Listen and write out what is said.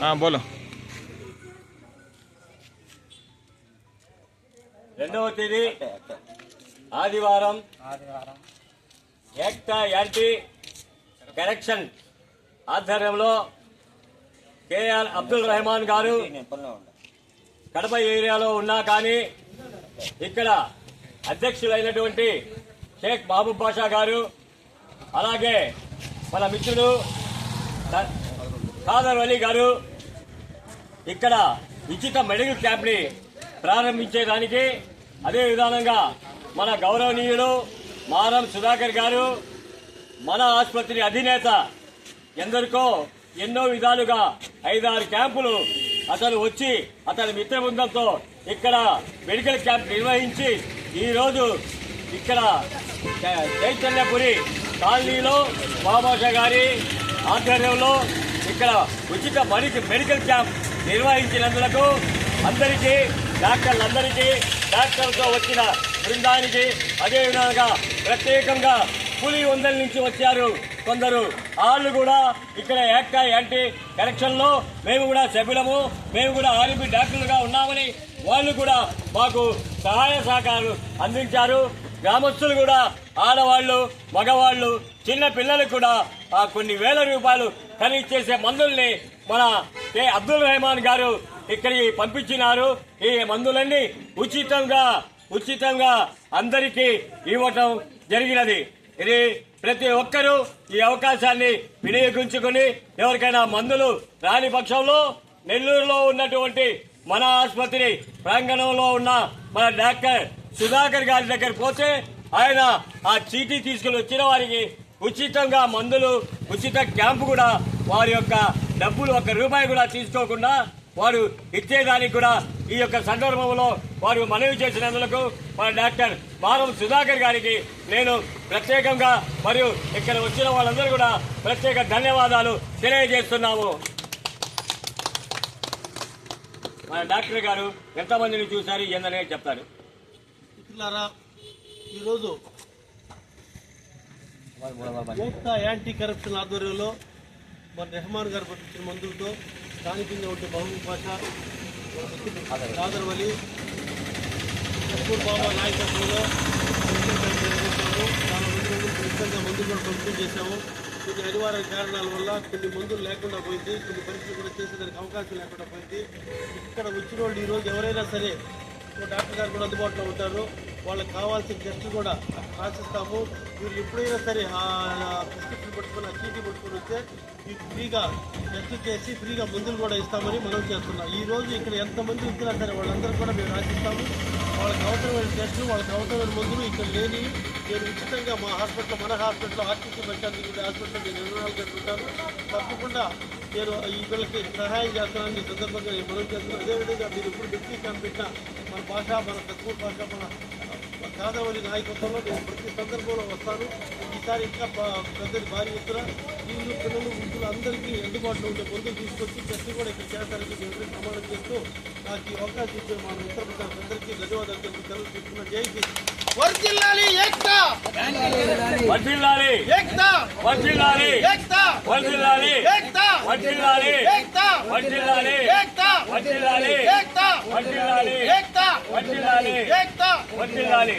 बोलो। 2వ తేదీ ఆదివారం ఏక్తా యాంటీ కరెక్షన్ ఆధ్వర్యంలో కేఆర్ అబ్దుల్ రెహమాన్ గారు కడప ఏరియాలో ఉన్నా కానీ ఇక్కడ అధ్యక్షులైనటువంటి షేక్ మహబూబ్ బాషా గారు, అలాగే మన మిత్రుడు ఖాదర్ అలీ గారు ఇక్కడ ఉచిత మెడికల్ క్యాంప్ ని ప్రారంభించేదానికి, అదే విధానంగా మన గౌరవనీయులు మారం సుధాకర్ గారు, మన ఆసుపత్రి అధినేత, ఎందరికో ఎన్నో విధాలుగా 5-6 క్యాంపులు అతను వచ్చి అతని మిత్ర బృందంతో ఇక్కడ మెడికల్ క్యాంప్ నిర్వహించి ఈరోజు ఇక్కడ చైతన్యపురి కాలనీలో బాబాషా గారి ఆధ్వర్యంలో ఇక్కడ ఉచిత మెడికల్ క్యాంప్ నిర్వహించినందుకు అందరికీ, డాక్టర్లందరికీ, డాక్టర్లతో వచ్చిన బృందానికి, అదేవిధంగా ప్రత్యేకంగా పులి వందల నుంచి వచ్చారు కొందరు, వాళ్ళు కూడా ఇక్కడ ఏక్తా యాంటీ కరెక్షన్ లో మేము కూడా సభ్యులము, మేము కూడా ఆర్ఎంపీ డాక్టర్లుగా ఉన్నామని వాళ్ళు కూడా మాకు సహాయ సహకారాలు అందించారు. గ్రామస్తులు కూడా ఆడవాళ్లు, మగవాళ్లు, చిన్న పిల్లలకు కూడా కొన్ని వేల రూపాయలు ఖరీదు చేసే మందుల్ని మన కె అబ్దుల్ రెహమాన్ గారు ఇక్కడికి పంపించినారు. ఈ మందులన్నీ ఉచితంగా అందరికీ ఇవ్వటం జరిగినది. ఇది ప్రతి ఒక్కరూ ఈ అవకాశాన్ని వినియోగించుకుని ఎవరికైనా మందులు రాని పక్షంలో నెల్లూరులో ఉన్నటువంటి మన ఆసుపత్రి ప్రాంగణంలో ఉన్న మన డాక్టర్ సుధాకర్ గారి దగ్గర పోతే ఆయన ఆ చీటీ తీసుకుని వచ్చిన వారికి ఉచితంగా మందులు, ఉచిత క్యాంపు కూడా, వారి యొక్క డబ్బులు ₹1 కూడా తీసుకోకుండా వారు ఇచ్చేదానికి కూడా ఈ యొక్క సందర్భంలో వారు మనవి చేసినందుకు మన డాక్టర్ మారం సుధాకర్ గారికి నేను ప్రత్యేకంగా మరియు ఇక్కడ వచ్చిన వాళ్ళందరూ కూడా ప్రత్యేక ధన్యవాదాలు తెలియజేస్తున్నాము. మన డాక్టర్ గారు ఎంతమందిని చూశారు ఏందనే చెప్తారు. ఈరోజు ఏక్తా యాంటీ కరప్షన్ ఆధ్వర్యంలో మన రెహమాన్ గారు పంపించిన మందులతో స్థానికంగా ఉంటే మహబూబ్ బాషా, ఖాదర్ అలీ, కపూర్ బాబా నాయకత్వంలో ఉచితంగా మందులు కూడా పంపిణీ చేశాము. కొన్ని అనివార్య కారణాల వల్ల కొన్ని మందులు లేకుండా పోయింది, కొన్ని పరీక్షలు కూడా చేసేదానికి అవకాశం లేకుండా పోయింది. ఇక్కడ వచ్చిన వాళ్ళు ఈరోజు ఎవరైనా సరే డాక్టర్ గారు కూడా అందుబాటులో ఉంటారు, వాళ్ళకి కావాల్సిన టెస్టులు కూడా రాసిస్తాము. వీళ్ళు ఎప్పుడైనా సరే ఆ ప్రిస్క్రిప్షన్ పట్టుకొని, ఆ చీటీ పట్టుకొని వస్తే మీకు ఫ్రీగా టెస్ట్ చేసి ఫ్రీగా మందులు కూడా ఇస్తామని మనం చేస్తున్నాం. ఈరోజు ఇక్కడ ఎంతమంది వచ్చినా సరే వాళ్ళందరూ కూడా మేము రాసిస్తాము. వాళ్ళకి అవసరమైన టెస్టులు, వాళ్ళకి అవసరమైన మందులు ఇక్కడ లేని నేను ఉచితంగా మన హాస్పిటల్లో ఆర్టీసీ బస్టాండ్ హాస్పిటల్లో నేను 24 గంటలు ఉంటాను. తప్పకుండా నేను ఈ పిల్లలకి సహాయం చేస్తున్నాను. ఈ సందర్భంగా నేను మనం చేస్తున్నాను. అదేవిధంగా మీరు ఎప్పుడు డిప్యూటీ క్యాంప్ పెట్టినా మన భాష, మన తక్కువ భాష, మన ఖాదర్ అలీ నాయకత్వంలో నేను ప్రతి సందర్భంలో వస్తాను. ఈసారి ఇంకా పెద్దది భారీ ఎత్తున వీళ్ళు, పిల్లలు, వృద్ధులు అందరికీ అందుబాటులో ఉండే మందులు తీసుకొచ్చి టెస్ట్ కూడా ఇక్కడ చేస్తారని మేము ప్రమాణం చేస్తూ నాకు ఈ అవకాశం ఇచ్చిన మన మిత్రులందరికీ ధన్యవాదాలు తెలుగు తీసుకున్న. జై హింద్. వర్ధిల్లాలి ఏక్తా, వర్ధిల్లాలి ఏక్తా, వర్ధిల్లాలి ఏక్తా, వర్ధిల్లాలి ఏక్తా, వర్ధిల్లాలి ఏక్తా, వర్ధిల్లాలి ఏక్తా, వర్ధిల్లాలి ఏక్తా, వర్ధిల్లాలి ఏక్తా, వర్ధిల్లాలి ఏక్తా, వర్ధిల్లాలి.